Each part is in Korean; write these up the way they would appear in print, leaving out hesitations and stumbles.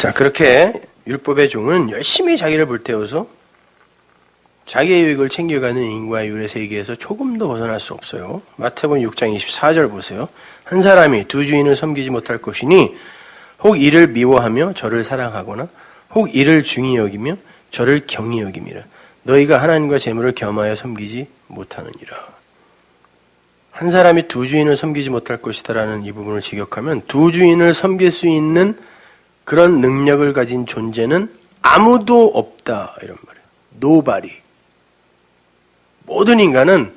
자, 그렇게 율법의 종은 열심히 자기를 불태워서 자기의 유익을 챙겨가는 인과 율의 세계에서 조금도 벗어날 수 없어요. 마태복음 6장 24절 보세요. 한 사람이 두 주인을 섬기지 못할 것이니 혹 이를 미워하며 저를 사랑하거나 혹 이를 중히 여기며 저를 경히 여김이라. 너희가 하나님과 재물을 겸하여 섬기지 못하느니라. 한 사람이 두 주인을 섬기지 못할 것이다라는 이 부분을 직역하면 두 주인을 섬길 수 있는 그런 능력을 가진 존재는 아무도 없다 이런 말이에요. Nobody. 모든 인간은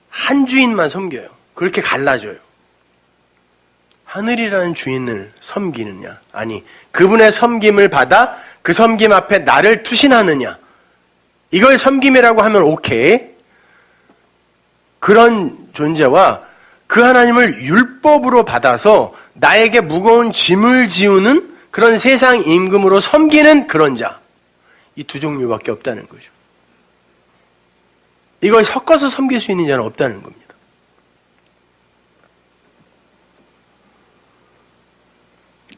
한 주인만 섬겨요. 그렇게 갈라져요. 하늘이라는 주인을 섬기느냐, 아니 그분의 섬김을 받아 그 섬김 앞에 나를 투신하느냐, 이걸 섬김이라고 하면 오케이. 그런 존재와 그 하나님을 율법으로 받아서 나에게 무거운 짐을 지우는 그런 세상 임금으로 섬기는 그런 자, 이 두 종류밖에 없다는 거죠. 이걸 섞어서 섬길 수 있는 자는 없다는 겁니다.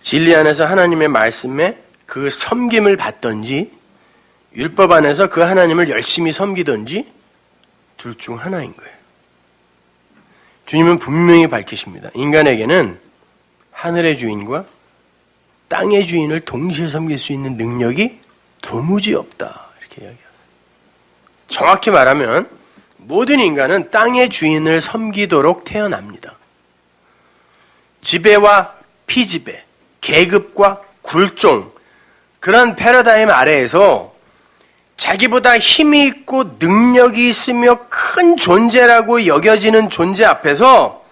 진리 안에서 하나님의 말씀에 그 섬김을 받든지 율법 안에서 그 하나님을 열심히 섬기든지 둘 중 하나인 거예요. 주님은 분명히 밝히십니다. 인간에게는 하늘의 주인과 땅의 주인을 동시에 섬길 수 있는 능력이 도무지 없다. 이렇게 이야기합니다. 정확히 말하면 모든 인간은 땅의 주인을 섬기도록 태어납니다. 지배와 피지배, 계급과 굴종, 그런 패러다임 아래에서 자기보다 힘이 있고 능력이 있으며 큰 존재라고 여겨지는 존재 앞에서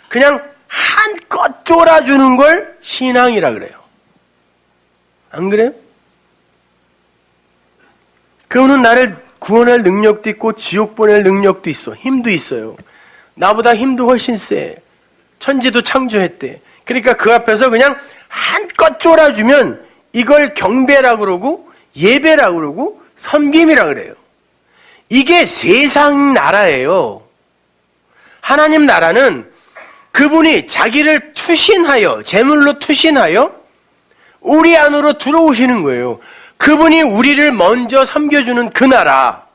그냥 한껏 쫄아주는 걸 신앙이라 그래요. 안 그래요? 그분은 나를 구원할 능력도 있고 지옥 보낼 능력도 있어. 힘도 있어요. 나보다 힘도 훨씬 세. 천지도 창조했대. 그러니까 그 앞에서 그냥 한껏 쫄아주면 이걸 경배라고 그러고 예배라고 그러고 섬김이라고 그래요. 이게 세상 나라예요. 하나님 나라는 그분이 자기를 투신하여, 제물로 투신하여 우리 안으로 들어오시는 거예요. 그분이 우리를 먼저 섬겨주는 그 나라.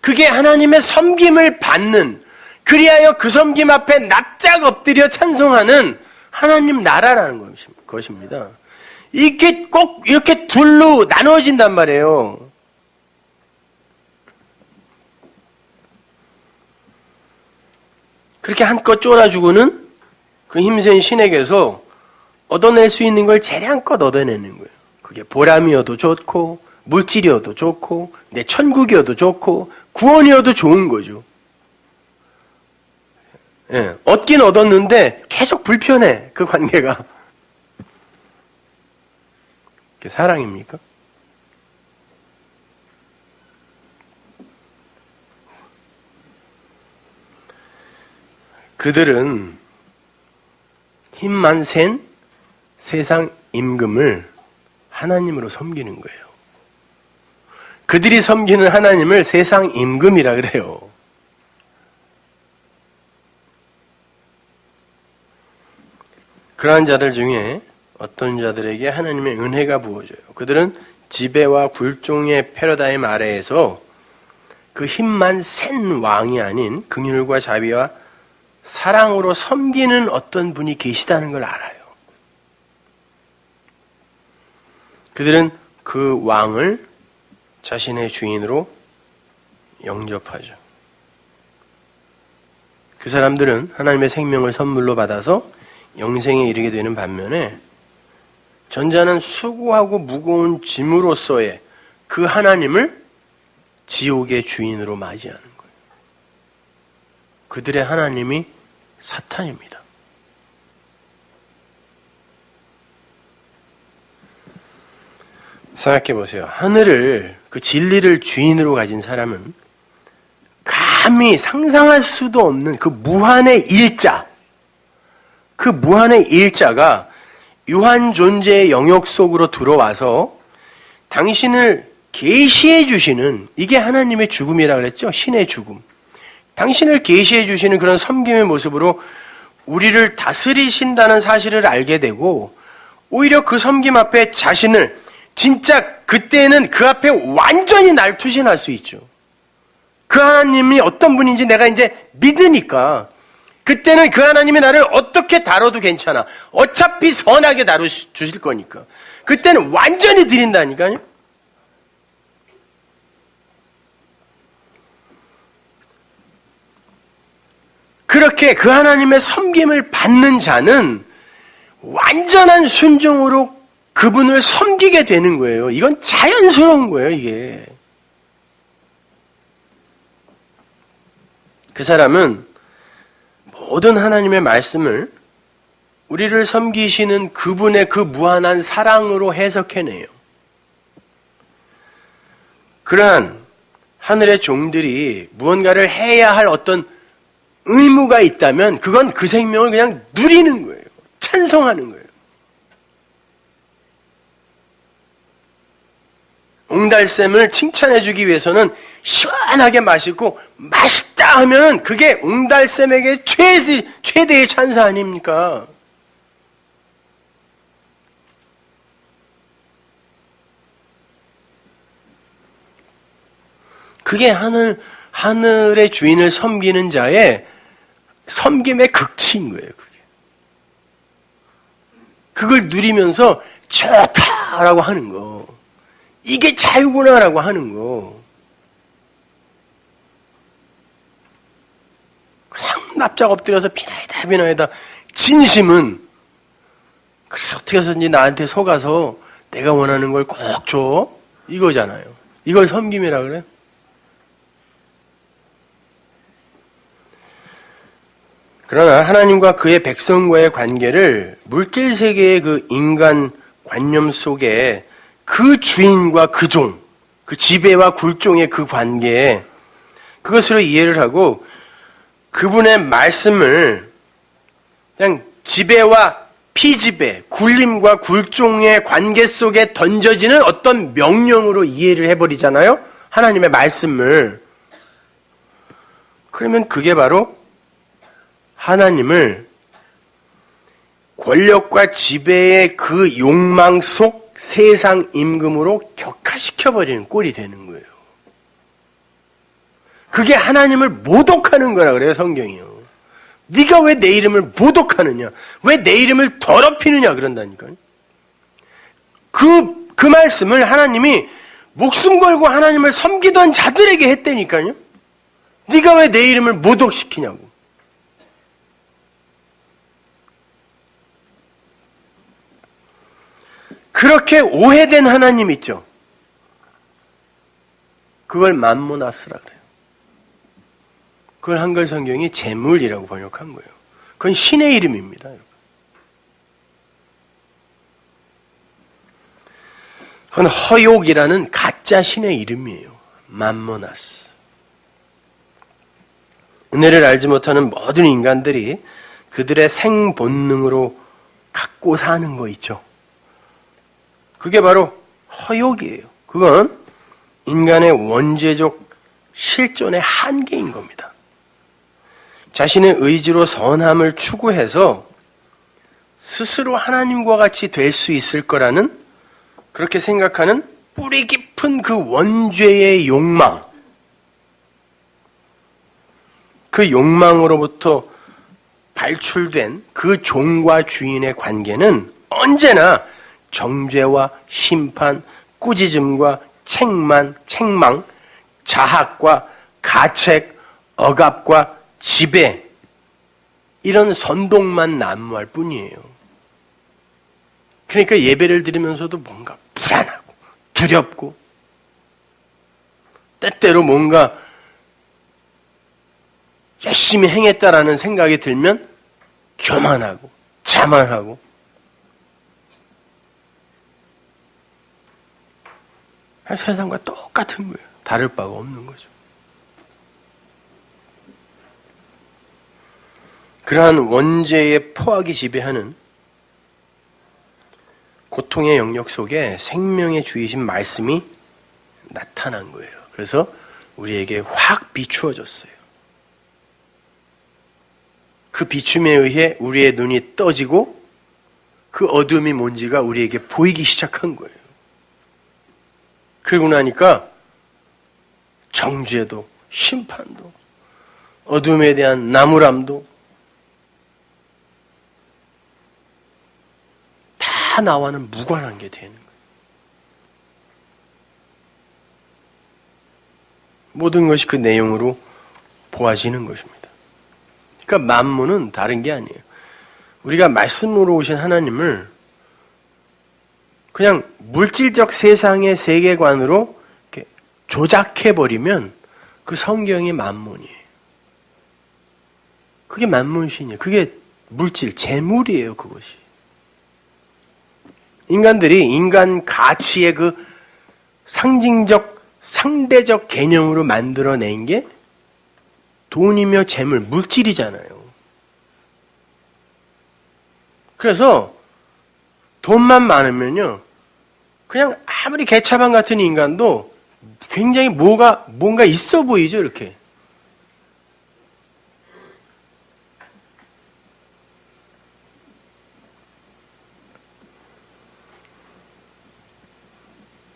그게 하나님의 섬김을 받는, 그리하여 그 섬김 앞에 납작 엎드려 찬송하는 하나님 나라라는 것입니다. 이게 꼭 이렇게 둘로 나눠진단 말이에요. 그렇게 한껏 쫄아주고는 그 힘센 신에게서 얻어낼 수 있는 걸 재량껏 얻어내는 거예요. 그게 보람이어도 좋고 물질이어도 좋고 내 천국이어도 좋고 구원이어도 좋은 거죠. 예, 얻긴 얻었는데 계속 불편해, 그 관계가. 그게 사랑입니까? 그들은 힘만 센 세상 임금을 하나님으로 섬기는 거예요. 그들이 섬기는 하나님을 세상 임금이라 그래요. 그러한 자들 중에 어떤 자들에게 하나님의 은혜가 부어져요. 그들은 지배와 굴종의 패러다임 아래에서 그 힘만 센 왕이 아닌 긍휼과 자비와 사랑으로 섬기는 어떤 분이 계시다는 걸 알아요. 그들은 그 왕을 자신의 주인으로 영접하죠. 그 사람들은 하나님의 생명을 선물로 받아서 영생에 이르게 되는 반면에 전자는 수고하고 무거운 짐으로서의 그 하나님을 지옥의 주인으로 맞이하는 거예요. 그들의 하나님이 사탄입니다. 생각해 보세요. 하늘을, 그 진리를 주인으로 가진 사람은 감히 상상할 수도 없는 그 무한의 일자, 그 무한의 일자가 유한 존재의 영역 속으로 들어와서 당신을 계시해 주시는, 이게 하나님의 죽음이라고 그랬죠? 신의 죽음. 당신을 계시해 주시는 그런 섬김의 모습으로 우리를 다스리신다는 사실을 알게 되고 오히려 그 섬김 앞에 자신을 진짜 그때는 그 앞에 완전히 날투신할 수 있죠. 그 하나님이 어떤 분인지 내가 이제 믿으니까 그때는 그 하나님이 나를 어떻게 다뤄도 괜찮아. 어차피 선하게 다뤄주실 거니까. 그때는 완전히 드린다니까요. 그렇게 그 하나님의 섬김을 받는 자는 완전한 순종으로 그분을 섬기게 되는 거예요. 이건 자연스러운 거예요, 이게. 그 사람은 모든 하나님의 말씀을 우리를 섬기시는 그분의 그 무한한 사랑으로 해석해내요. 그러한 하늘의 종들이 무언가를 해야 할 어떤 의무가 있다면 그건 그 생명을 그냥 누리는 거예요. 찬성하는 거예요. 옹달샘을 칭찬해주기 위해서는 시원하게 마시고 맛있다 하면 그게 옹달샘에게 최대의 찬사 아닙니까? 그게 하늘의 주인을 섬기는 자의 섬김의 극치인 거예요. 그걸 누리면서 좋다라고 하는 거. 이게 자유구나라고 하는 거. 그냥 납작 엎드려서 비나이다. 진심은 그래 어떻게 해서든지 나한테 속아서 내가 원하는 걸 꼭 줘. 이거잖아요. 이걸 섬김이라 그래. 그러나 하나님과 그의 백성과의 관계를 물질 세계의 그 인간 관념 속에 그 주인과 그 종, 그 지배와 굴종의 그 관계, 그것으로 이해를 하고 그분의 말씀을 그냥 지배와 피지배, 굴림과 굴종의 관계 속에 던져지는 어떤 명령으로 이해를 해버리잖아요? 하나님의 말씀을. 그러면 그게 바로 하나님을 권력과 지배의 그 욕망 속 세상 임금으로 격화시켜버리는 꼴이 되는 거예요. 그게 하나님을 모독하는 거라 그래요, 성경이요. 네가 왜 내 이름을 모독하느냐? 왜 내 이름을 더럽히느냐? 그런다니까요. 그 말씀을 하나님이 목숨 걸고 하나님을 섬기던 자들에게 했다니까요. 네가 왜 내 이름을 모독시키냐고. 그렇게 오해된 하나님 있죠. 그걸 맘모나스라 그래요. 그걸 한글 성경이 재물이라고 번역한 거예요. 그건 신의 이름입니다. 그건 허욕이라는 가짜 신의 이름이에요. 맘모나스. 은혜를 알지 못하는 모든 인간들이 그들의 생본능으로 갖고 사는 거 있죠. 그게 바로 허욕이에요. 그건 인간의 원죄적 실존의 한계인 겁니다. 자신의 의지로 선함을 추구해서 스스로 하나님과 같이 될 수 있을 거라는 그렇게 생각하는 뿌리 깊은 그 원죄의 욕망. 그 욕망으로부터 발출된 그 종과 주인의 관계는 언제나 정죄와 심판, 꾸짖음과 책망, 자학과 가책, 억압과 지배 이런 선동만 난무할 뿐이에요. 그러니까 예배를 드리면서도 뭔가 불안하고 두렵고 때때로 뭔가 열심히 행했다라는 생각이 들면 교만하고 자만하고 세상과 똑같은 거예요. 다를 바가 없는 거죠. 그러한 원죄의 포악이 지배하는 고통의 영역 속에 생명의 주이신 말씀이 나타난 거예요. 그래서 우리에게 확 비추어졌어요. 그 그 비춤에 의해 우리의 눈이 떠지고 그 어둠이 뭔지가 우리에게 보이기 시작한 거예요. 그러고 나니까 정죄도 심판도 어둠에 대한 나무람도 다 나와는 무관한 게 되는 거예요. 모든 것이 그 내용으로 보아지는 것입니다. 그러니까 만문은 다른 게 아니에요. 우리가 말씀으로 오신 하나님을 그냥 물질적 세상의 세계관으로 이렇게 조작해버리면 그 성경이 만문이에요. 그게 만문신이에요. 그게 물질, 재물이에요, 그것이. 인간들이 인간 가치의 그 상징적, 상대적 개념으로 만들어낸 게 돈이며 재물, 물질이잖아요. 그래서 돈만 많으면요, 그냥 아무리 개차반 같은 인간도 굉장히 뭔가 있어 보이죠, 이렇게.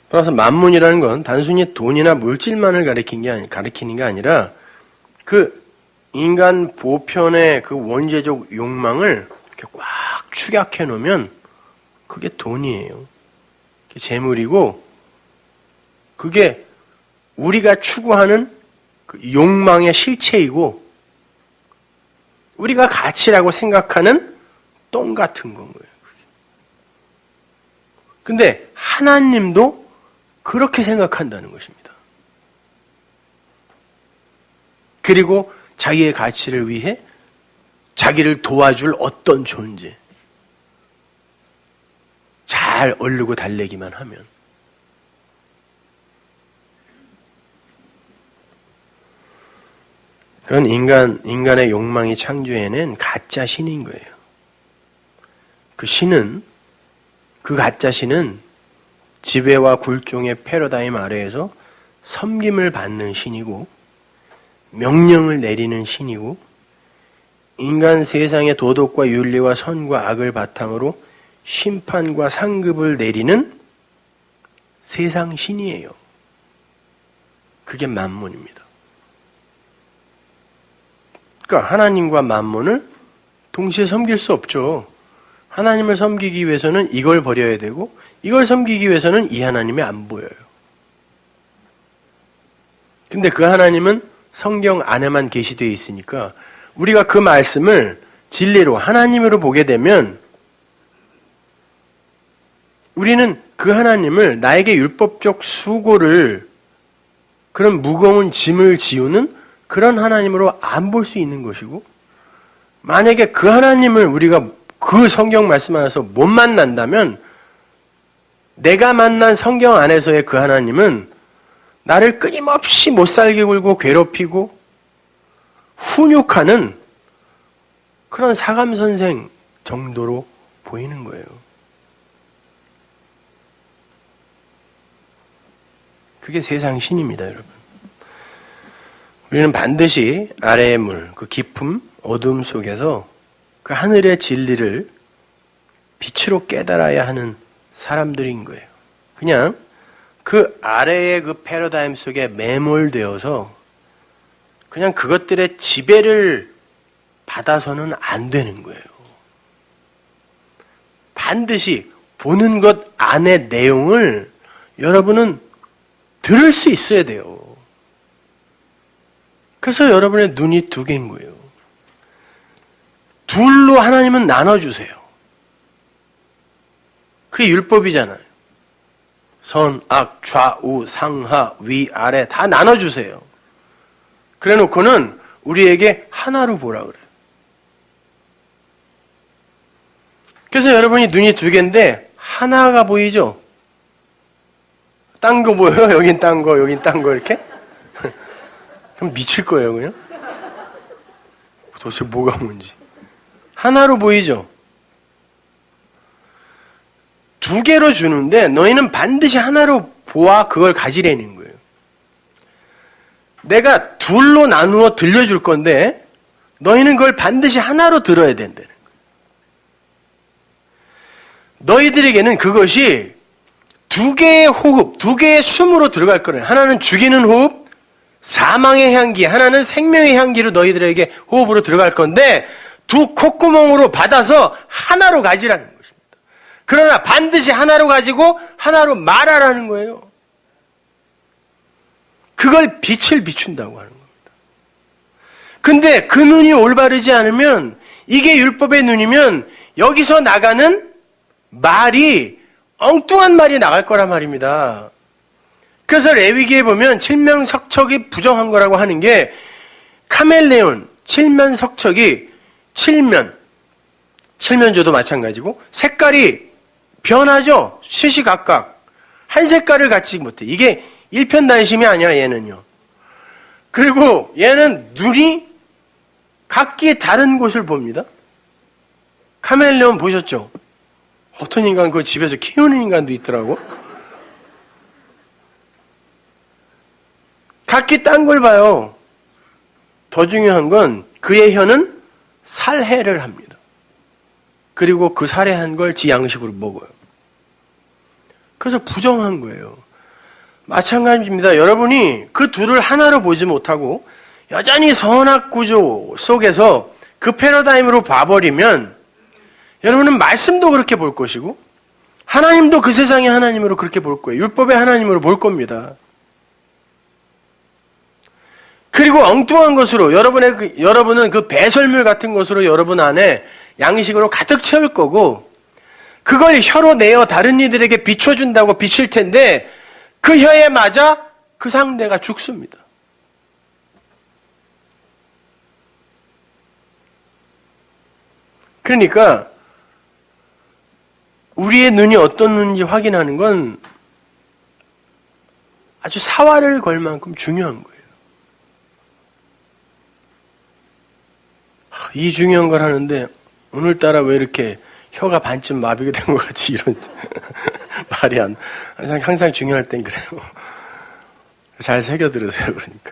따라서 만문이라는 건 단순히 돈이나 물질만을 가리키는 게 아니라 그 인간 보편의 그 원죄적 욕망을 이렇게 꽉 축약해 놓으면 그게 돈이에요. 그게 재물이고 그게 우리가 추구하는 그 욕망의 실체이고 우리가 가치라고 생각하는 똥 같은 건 거예요. 근데 하나님도 그렇게 생각한다는 것입니다. 그리고 자기의 가치를 위해 자기를 도와줄 어떤 존재, 잘 얼르고 달래기만 하면 그런 인간의 욕망이 창조해낸 가짜 신인 거예요. 그 가짜 신은 지배와 굴종의 패러다임 아래에서 섬김을 받는 신이고 명령을 내리는 신이고 인간 세상의 도덕과 윤리와 선과 악을 바탕으로 심판과 상급을 내리는 세상 신이에요. 그게 만문입니다. 그러니까 하나님과 만문을 동시에 섬길 수 없죠. 하나님을 섬기기 위해서는 이걸 버려야 되고 이걸 섬기기 위해서는 이 하나님이 안 보여요. 근데 그 하나님은 성경 안에만 계시되어 있으니까 우리가 그 말씀을 진리로 하나님으로 보게 되면 우리는 그 하나님을 나에게 율법적 수고를 그런 무거운 짐을 지우는 그런 하나님으로 안 볼 수 있는 것이고 만약에 그 하나님을 우리가 그 성경 말씀 안에서 못 만난다면 내가 만난 성경 안에서의 그 하나님은 나를 끊임없이 못살게 굴고 괴롭히고 훈육하는 그런 사감선생 정도로 보이는 거예요. 그게 세상 신입니다, 여러분. 우리는 반드시 아래의 물, 그 깊음, 어둠 속에서 그 하늘의 진리를 빛으로 깨달아야 하는 사람들인 거예요. 그냥 그 아래의 그 패러다임 속에 매몰되어서 그냥 그것들의 지배를 받아서는 안 되는 거예요. 반드시 보는 것 안의 내용을 여러분은 들을 수 있어야 돼요. 그래서 여러분의 눈이 두 개인 거예요. 둘로 하나님은 나눠주세요. 그게 율법이잖아요. 선, 악, 좌우, 상하, 위, 아래 다 나눠주세요. 그래 놓고는 우리에게 하나로 보라 그래요. 그래서 여러분이 눈이 두 개인데 하나가 보이죠? 딴 거 보여요? 여긴 딴 거, 여긴 딴 거 이렇게? 그럼 미칠 거예요, 그냥? 도대체 뭐가 뭔지. 하나로 보이죠? 두 개로 주는데 너희는 반드시 하나로 보아 그걸 가지라는 거예요. 내가 둘로 나누어 들려줄 건데 너희는 그걸 반드시 하나로 들어야 된다는 거예요. 너희들에게는 그것이 두 개의 호흡, 두 개의 숨으로 들어갈 거예요. 하나는 죽이는 호흡, 사망의 향기, 하나는 생명의 향기로 너희들에게 호흡으로 들어갈 건데 두 콧구멍으로 받아서 하나로 가지라는 것입니다. 그러나 반드시 하나로 가지고 하나로 말하라는 거예요. 그걸 빛을 비춘다고 하는 겁니다. 근데 그 눈이 올바르지 않으면 이게 율법의 눈이면 여기서 나가는 말이 엉뚱한 말이 나갈 거란 말입니다. 그래서 레위기에 보면 칠면석척이 부정한 거라고 하는 게 카멜레온, 칠면석척이 칠면조도 마찬가지고 색깔이 변하죠. 시시각각 한 색깔을 갖지 못해. 이게 일편단심이 아니야 얘는요. 그리고 얘는 눈이 각기 다른 곳을 봅니다. 카멜레온 보셨죠? 어떤 인간 그 집에서 키우는 인간도 있더라고. 각기 딴 걸 봐요. 더 중요한 건 그의 혀는 살해를 합니다. 그리고 그 살해한 걸 지 양식으로 먹어요. 그래서 부정한 거예요. 마찬가지입니다. 여러분이 그 둘을 하나로 보지 못하고 여전히 선악 구조 속에서 그 패러다임으로 봐버리면 여러분은 말씀도 그렇게 볼 것이고 하나님도 그 세상의 하나님으로 그렇게 볼 거예요. 율법의 하나님으로 볼 겁니다. 그리고 엉뚱한 것으로 여러분은 그 배설물 같은 것으로 여러분 안에 양식으로 가득 채울 거고 그걸 혀로 내어 다른 이들에게 비춰준다고 비칠 텐데 그 혀에 맞아 그 상대가 죽습니다. 그러니까 우리의 눈이 어떤 눈인지 확인하는 건 아주 사활을 걸 만큼 중요한 거예요. 이 중요한 걸 하는데 오늘따라 왜 이렇게 혀가 반쯤 마비가 된 것 같지 이런 말이 항상 중요할 땐 그래요. 잘 새겨 들으세요. 그러니까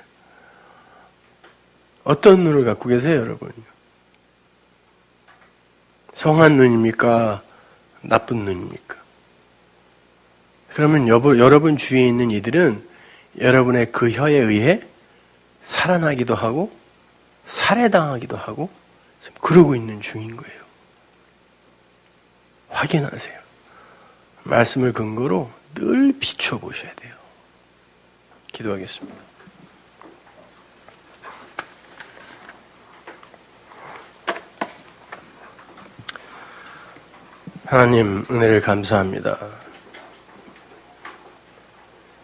어떤 눈을 갖고 계세요, 여러분? 성한 눈입니까? 나쁜 눈입니까? 그러면 여러분 주위에 있는 이들은 여러분의 그 혀에 의해 살아나기도 하고 살해당하기도 하고 그러고 있는 중인 거예요. 확인하세요. 말씀을 근거로 늘 비춰보셔야 돼요. 기도하겠습니다. 하나님, 은혜를 감사합니다.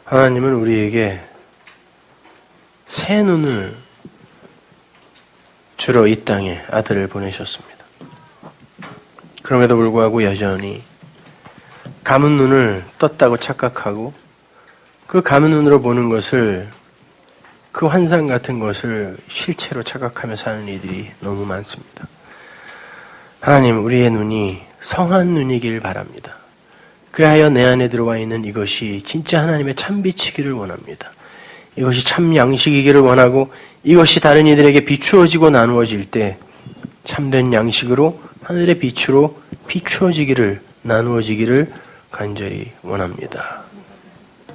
하나님은 우리에게 새 눈을 주러 이 땅에 아들을 보내셨습니다. 그럼에도 불구하고 여전히 감은 눈을 떴다고 착각하고 그 감은 눈으로 보는 것을 그 환상 같은 것을 실체로 착각하며 사는 이들이 너무 많습니다. 하나님, 우리의 눈이 성한 눈이길 바랍니다. 그리하여 내 안에 들어와 있는 이것이 진짜 하나님의 참빛이기를 원합니다. 이것이 참 양식이기를 원하고 이것이 다른 이들에게 비추어지고 나누어질 때 참된 양식으로 하늘의 빛으로 비추어지기를 나누어지기를 간절히 원합니다.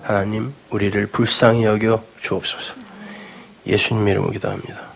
하나님, 우리를 불쌍히 여겨 주옵소서. 예수님 이름으로 기도합니다.